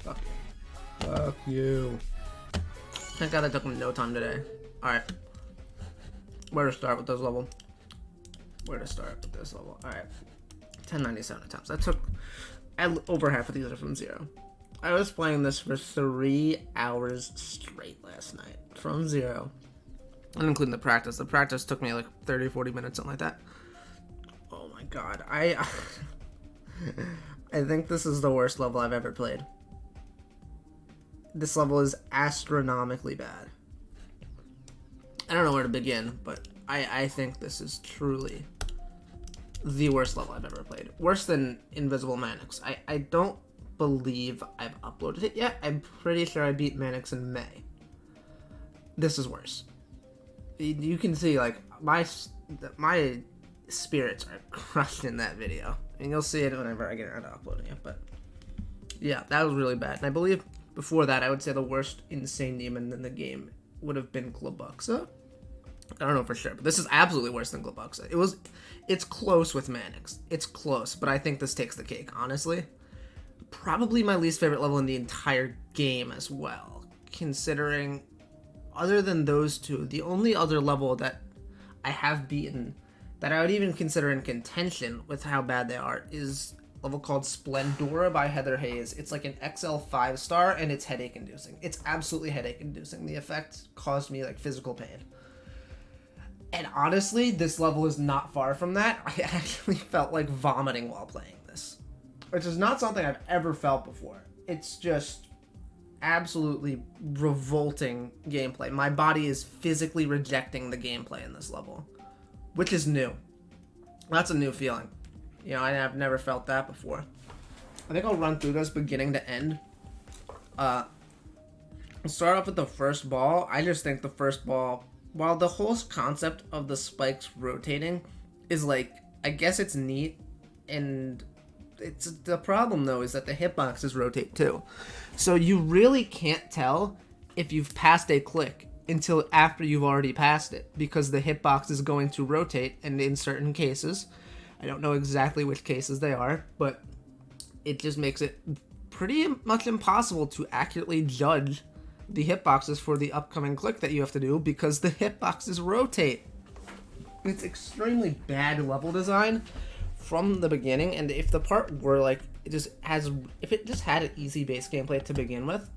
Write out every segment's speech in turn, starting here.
Fuck you. Fuck you. Thank God that took me no time today. Alright. Where to start with this level? Alright. 1097 attempts. That took over half of these are from 0. I was playing this for 3 hours straight last night. From 0. Including the practice. The practice took me like 30-40 minutes, something like that. Oh my god. I think this is the worst level I've ever played. This level is astronomically bad. I don't know where to begin, but I think this is truly the worst level I've ever played. Worse than Invisible Mannix. I don't believe I've uploaded it yet. I'm pretty sure I beat Mannix in May. This is worse. You can see, like, my spirits are crushed in that video. And you'll see it whenever I get around to uploading it. But, yeah, that was really bad. And I believe before that, I would say the worst Insane Demon in the game would have been Glabuxa. I don't know for sure, but this is absolutely worse than Glabuxa. It's close with Mannix. It's close, but I think this takes the cake, honestly. Probably my least favorite level in the entire game as well, considering, other than those two, the only other level that I have beaten that I would even consider in contention with how bad they are is a level called Splendora by Heather Hayes. It's like an XL 5-star, and it's headache-inducing. It's absolutely headache-inducing. The effect caused me, like, physical pain. And honestly, this level is not far from that. I actually felt like vomiting while playing this, which is not something I've ever felt before. It's just absolutely revolting gameplay. My body is physically rejecting the gameplay in this level, which is new. That's a new feeling. You know, I have never felt that before. I think I'll run through this beginning to end. I'll start off with the first ball. I just think the first ball, while the whole concept of the spikes rotating is, like, I guess it's neat, and it's the problem though is that the hitboxes rotate too. So you really can't tell if you've passed a click until after you've already passed it, because the hitbox is going to rotate, and in certain cases, I don't know exactly which cases they are, but it just makes it pretty much impossible to accurately judge the hitboxes for the upcoming click that you have to do, because the hitboxes rotate. It's extremely bad level design from the beginning, and if the part were like, if it just had an easy base gameplay to begin with,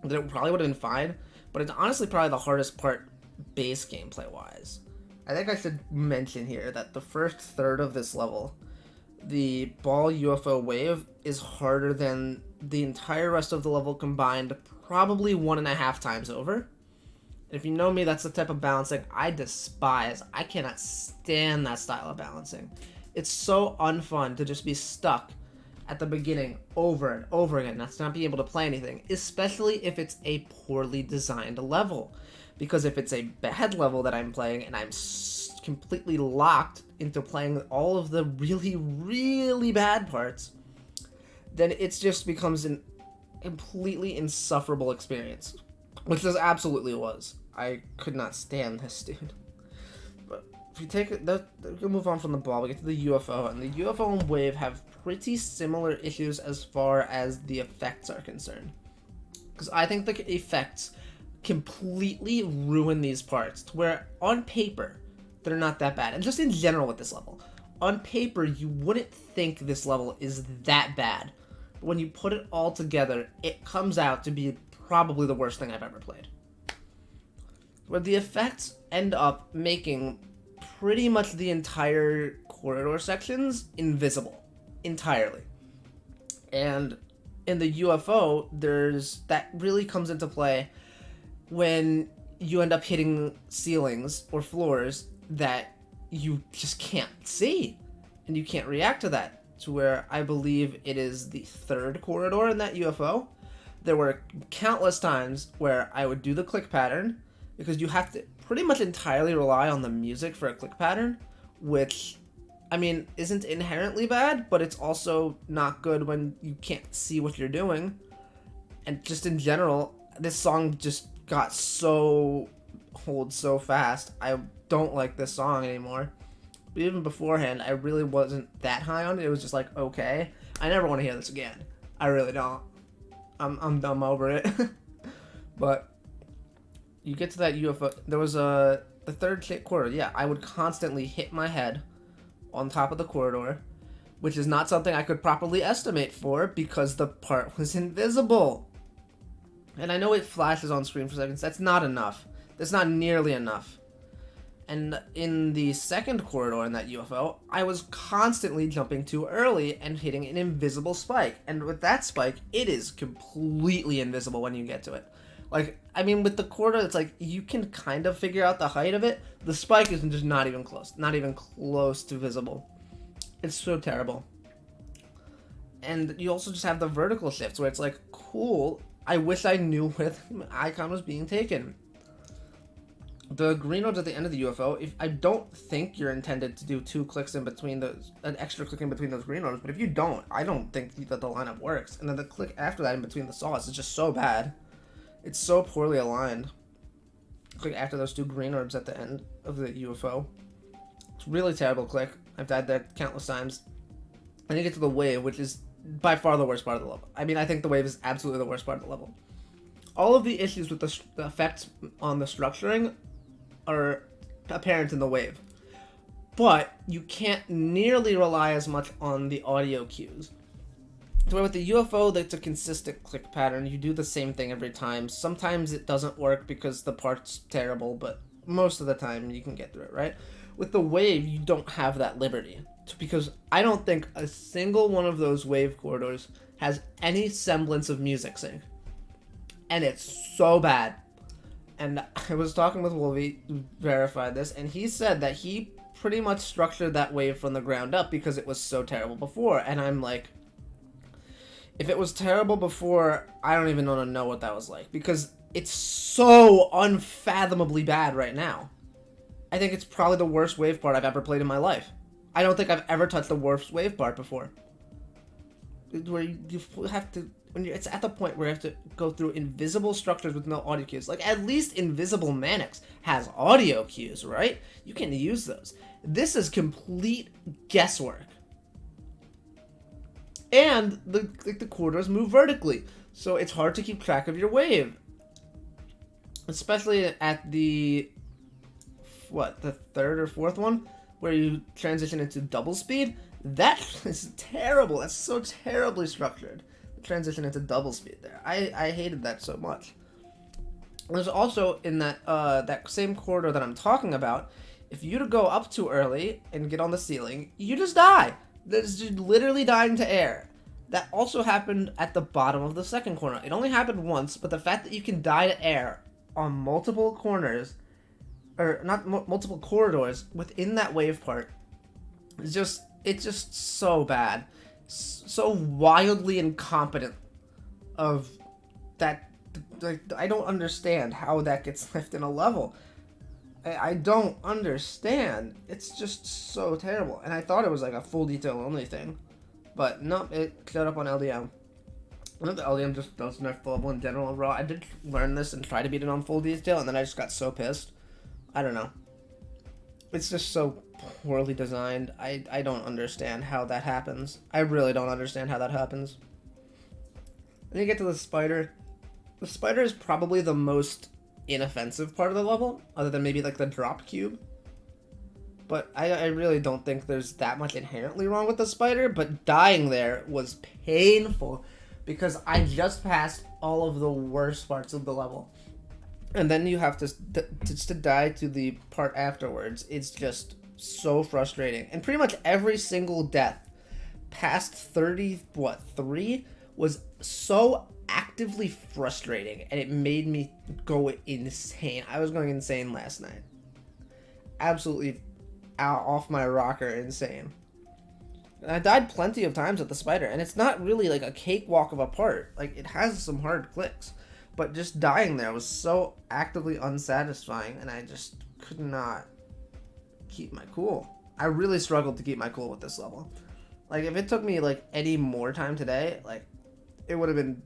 then it probably would have been fine. But it's honestly probably the hardest part base gameplay wise. I think I should mention here that the first third of this level, the ball UFO wave, is harder than the entire rest of the level combined, probably 1.5 times over. And if you know me, that's the type of balancing I despise. I cannot stand that style of balancing. It's so unfun to just be stuck at the beginning over and over again, not be able to play anything, especially if it's a poorly designed level. Because if it's a bad level that I'm playing and I'm completely locked into playing all of the really, really bad parts, then it just becomes an completely insufferable experience, which this absolutely was. I could not stand this dude. But if you take it, we'll move on from the ball, we get to the UFO, and the UFO and wave have pretty similar issues as far as the effects are concerned. Because I think the effects completely ruin these parts, to where on paper, they're not that bad. And just in general with this level, on paper, you wouldn't think this level is that bad. When you put it all together, it comes out to be probably the worst thing I've ever played. Where the effects end up making pretty much the entire corridor sections invisible. Entirely. And in the UFO, that really comes into play when you end up hitting ceilings or floors that you just can't see. And you can't react to that. To where I believe it is the third corridor in that UFO. There were countless times where I would do the click pattern, because you have to pretty much entirely rely on the music for a click pattern, which, I mean, isn't inherently bad, but it's also not good when you can't see what you're doing. And just in general, this song just got so old so fast. I don't like this song anymore. But even beforehand, I really wasn't that high on it. It was just like, okay. I never want to hear this again. I really don't. I'm dumb over it. But you get to that UFO. There was the third corridor. Yeah, I would constantly hit my head on top of the corridor, which is not something I could properly estimate for because the part was invisible. And I know it flashes on screen for seconds. That's not enough. That's not nearly enough. And in the second corridor in that UFO, I was constantly jumping too early and hitting an invisible spike. And with that spike, it is completely invisible when you get to it. Like, I mean, with the corridor, it's like, you can kind of figure out the height of it. The spike is just not even close. Not even close to visible. It's so terrible. And you also just have the vertical shifts where it's like, cool, I wish I knew where the icon was being taken. The green orbs at the end of the UFO, I don't think you're intended to do 2 clicks in between those, an extra click in between those green orbs, but if you don't, I don't think that the lineup works. And then the click after that in between the saws is just so bad. It's so poorly aligned. Click after those 2 green orbs at the end of the UFO. It's a really terrible click. I've died there countless times. And you get to the wave, which is by far the worst part of the level. I mean, I think the wave is absolutely the worst part of the level. All of the issues with the effects on the structuring are apparent in the wave. But you can't nearly rely as much on the audio cues. So with the UFO, that's a consistent click pattern. You do the same thing every time. Sometimes it doesn't work because the part's terrible, but most of the time you can get through it, right? With the wave, you don't have that liberty. Because I don't think a single one of those wave corridors has any semblance of music sync. And it's so bad. And I was talking with Wolvie, who verified this, and he said that he pretty much structured that wave from the ground up because it was so terrible before. And I'm like, if it was terrible before, I don't even want to know what that was like. Because it's so unfathomably bad right now. I think it's probably the worst wave part I've ever played in my life. I don't think I've ever touched the worst wave part before. Where you have to, it's at the point where you have to go through invisible structures with no audio cues. Like, at least Invisible Manix has audio cues, right? You can use those. This is complete guesswork. And the corridors move vertically, so it's hard to keep track of your wave. Especially at the third or fourth one, where you transition into double speed. That is terrible. That's so terribly structured. The transition into double speed there. I hated that so much. There's also in that same corridor that I'm talking about, if you to go up too early and get on the ceiling, you just die. That's just literally dying to air. That also happened at the bottom of the second corner. It only happened once, but the fact that you can die to air on multiple corners, or not multiple corridors within that wave part, is just, it's just so bad. So wildly incompetent of that. Like, I don't understand how that gets left in a level. I don't understand. It's just so terrible. And I thought it was like a full detail only thing. But no, it showed up on LDM. I think the LDM just does nerf the level in general overall. I did learn this and try to beat it on full detail, and then I just got so pissed. I don't know. It's just so poorly designed. I don't understand how that happens. I really don't understand how that happens. Then you get to the spider. The spider is probably the most inoffensive part of the level, other than maybe like the drop cube. But I really don't think there's that much inherently wrong with the spider, but dying there was painful because I just passed all of the worst parts of the level. And then you have to die to the part afterwards. It's just so frustrating. And pretty much every single death past 3 was so actively frustrating, and it made me go insane. I was going insane last night. Absolutely out off my rocker insane. And I died plenty of times with the spider, and it's not really like a cakewalk of a part. Like, it has some hard clicks, but just dying there was so actively unsatisfying, and I just could not keep my cool. I really struggled to keep my cool with this level. Like, if it took me, like, any more time today, like, it would have been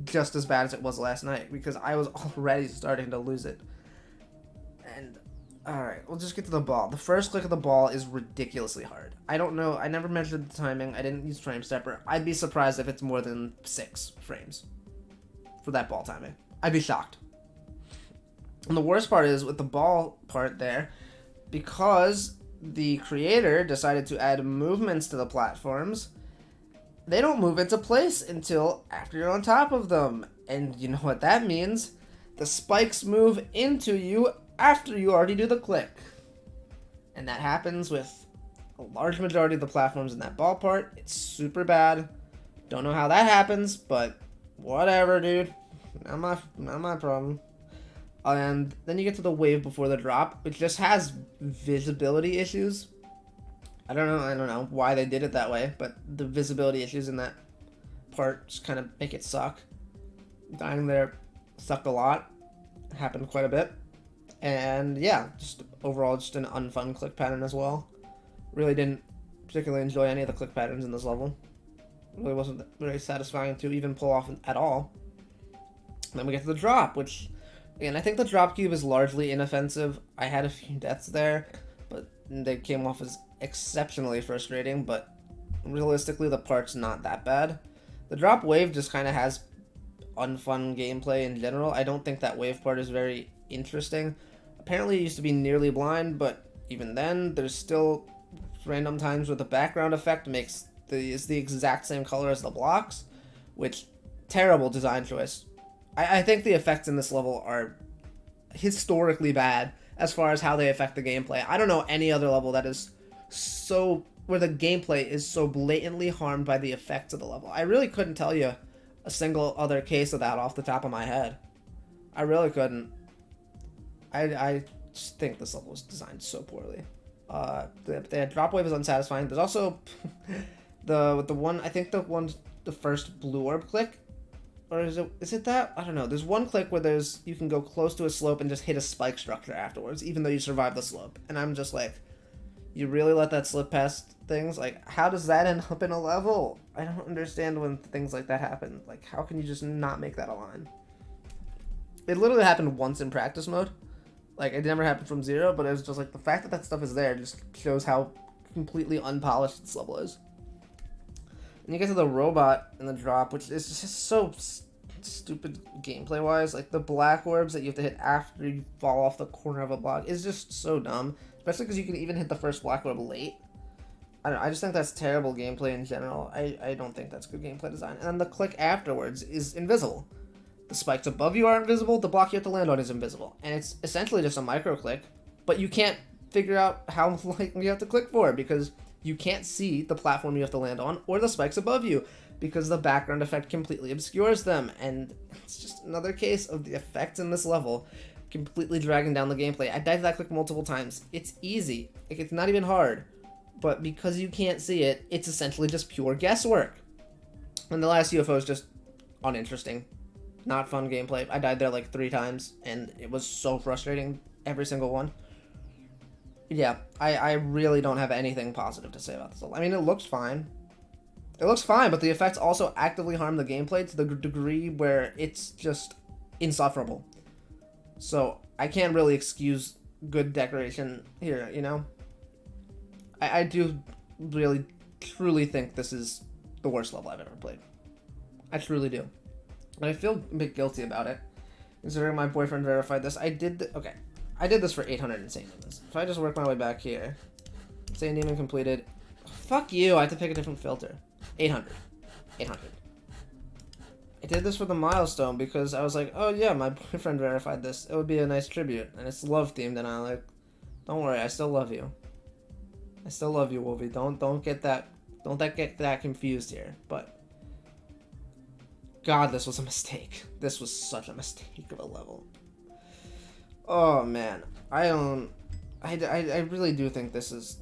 just as bad as it was last night, because I was already starting to lose it. And, alright, we'll just get to the ball. The first click of the ball is ridiculously hard. I don't know, I never measured the timing, I didn't use frame stepper. I'd be surprised if it's more than 6 frames for that ball timing. I'd be shocked. And the worst part is, with the ball part there, because the creator decided to add movements to the platforms, they don't move into place until after you're on top of them. And you know what that means? The spikes move into you after you already do the click. And that happens with a large majority of the platforms in that ball part. It's super bad. Don't know how that happens, but whatever, dude. Not my problem. And then you get to the wave before the drop, which just has visibility issues. I don't know why they did it that way, but the visibility issues in that part just kind of make it suck. Dying there sucked a lot. It happened quite a bit. And yeah, just overall just an unfun click pattern as well. Really didn't particularly enjoy any of the click patterns in this level. Really wasn't very satisfying to even pull off at all. Then we get to the drop, which, again, I think the drop cube is largely inoffensive. I had a few deaths there, but they came off as exceptionally frustrating, but realistically the part's not that bad. The drop wave just kind of has unfun gameplay in general. I don't think that wave part is very interesting. Apparently it used to be nearly blind, but even then there's still random times where the background effect is the exact same color as the blocks, which, terrible design choice. I think the effects in this level are historically bad as far as how they affect the gameplay. I don't know any other level that is so, where the gameplay is so blatantly harmed by the effects of the level. I really couldn't tell you a single other case of that off the top of my head. I really couldn't. I just think this level was designed so poorly. The drop wave is unsatisfying. There's also the first blue orb click. Or is it that? I don't know. There's one click where you can go close to a slope and just hit a spike structure afterwards, even though you survive the slope. And I'm just like, you really let that slip past things? Like, how does that end up in a level? I don't understand when things like that happen. Like, how can you just not make that align? It literally happened once in practice mode. Like, it never happened from zero, but it was just like, the fact that that stuff is there just shows how completely unpolished this level is. And you get to the robot in the drop, which is just so stupid gameplay-wise. Like, the black orbs that you have to hit after you fall off the corner of a block is just so dumb. Especially because you can even hit the first black orb late. I don't know, I just think that's terrible gameplay in general. I don't think that's good gameplay design. And then the click afterwards is invisible. The spikes above you are invisible, the block you have to land on is invisible. And it's essentially just a micro click, but you can't figure out how long you have to click for, because you can't see the platform you have to land on or the spikes above you, because the background effect completely obscures them. And it's just another case of the effects in this level completely dragging down the gameplay. I died to that click multiple times. It's easy. Like, it's not even hard. But because you can't see it, it's essentially just pure guesswork. And the last UFO is just uninteresting. Not fun gameplay. I died there like 3 times, and it was so frustrating, every single one. Yeah, I really don't have anything positive to say about this level. I mean, it looks fine. It looks fine, but the effects also actively harm the gameplay to the degree where it's just insufferable. So, I can't really excuse good decoration here, you know? I do really, truly think this is the worst level I've ever played. I truly do. And I feel a bit guilty about it, considering my boyfriend verified this. I did this for 800 insane in this. If I just work my way back here, Insane Demon completed. Fuck you, I have to pick a different filter. 800. 800. I did this for the milestone because I was like, oh yeah, my boyfriend verified this. It would be a nice tribute. And it's love themed, and I'm like, don't worry, I still love you. I still love you, Wolvie. Don't get that confused here. But God, this was a mistake. This was such a mistake of a level. Oh man. I really do think this is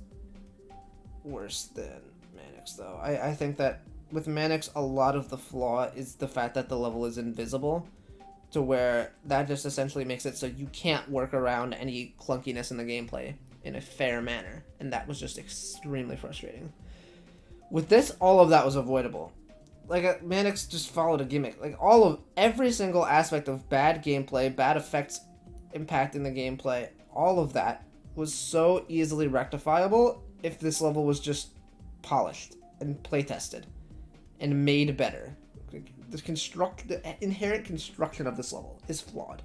worse than Manix though. I think that with Manix, a lot of the flaw is the fact that the level is invisible, to where that just essentially makes it so you can't work around any clunkiness in the gameplay in a fair manner, and that was just extremely frustrating. With this, all of that was avoidable. Like, Manix just followed a gimmick. Like, every single aspect of bad gameplay, bad effects impacting the gameplay, all of that was so easily rectifiable if this level was just polished and playtested and made better. The inherent construction of this level is flawed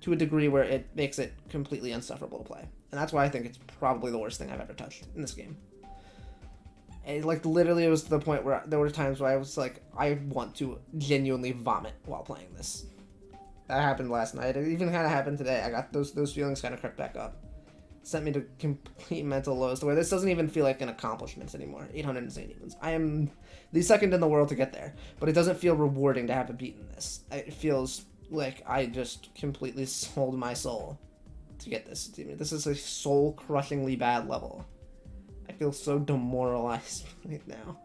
to a degree where it makes it completely insufferable to play. And that's why I think it's probably the worst thing I've ever touched in this game. And like, literally, it was to the point where there were times where I was like, I want to genuinely vomit while playing this. That happened last night. It even kind of happened today. I got those feelings kind of crept back up. Sent me to complete mental lows, to where this doesn't even feel like an accomplishment anymore. 800 Insane Demons. I am the second in the world to get there, but it doesn't feel rewarding to have beaten this. It feels like I just completely sold my soul to get this. This is a soul-crushingly bad level. I feel so demoralized right now.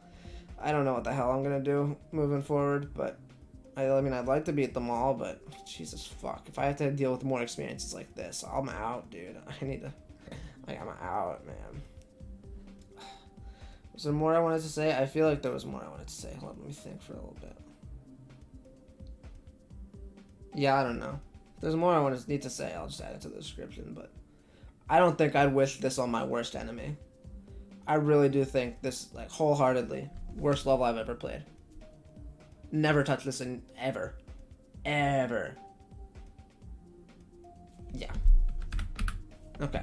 I don't know what the hell I'm gonna do moving forward, but I mean, I'd like to beat them all, but Jesus fuck. If I have to deal with more experiences like this, I'm out, dude. I need to... Like, I'm out, man. Was there more I wanted to say? I feel like there was more I wanted to say. Hold on, let me think for a little bit. Yeah, I don't know. If there's more I need to say, I'll just add it to the description, but I don't think I'd wish this on my worst enemy. I really do think this, like, wholeheartedly, worst level I've ever played. Never touched this in ever. Ever. Yeah. Okay.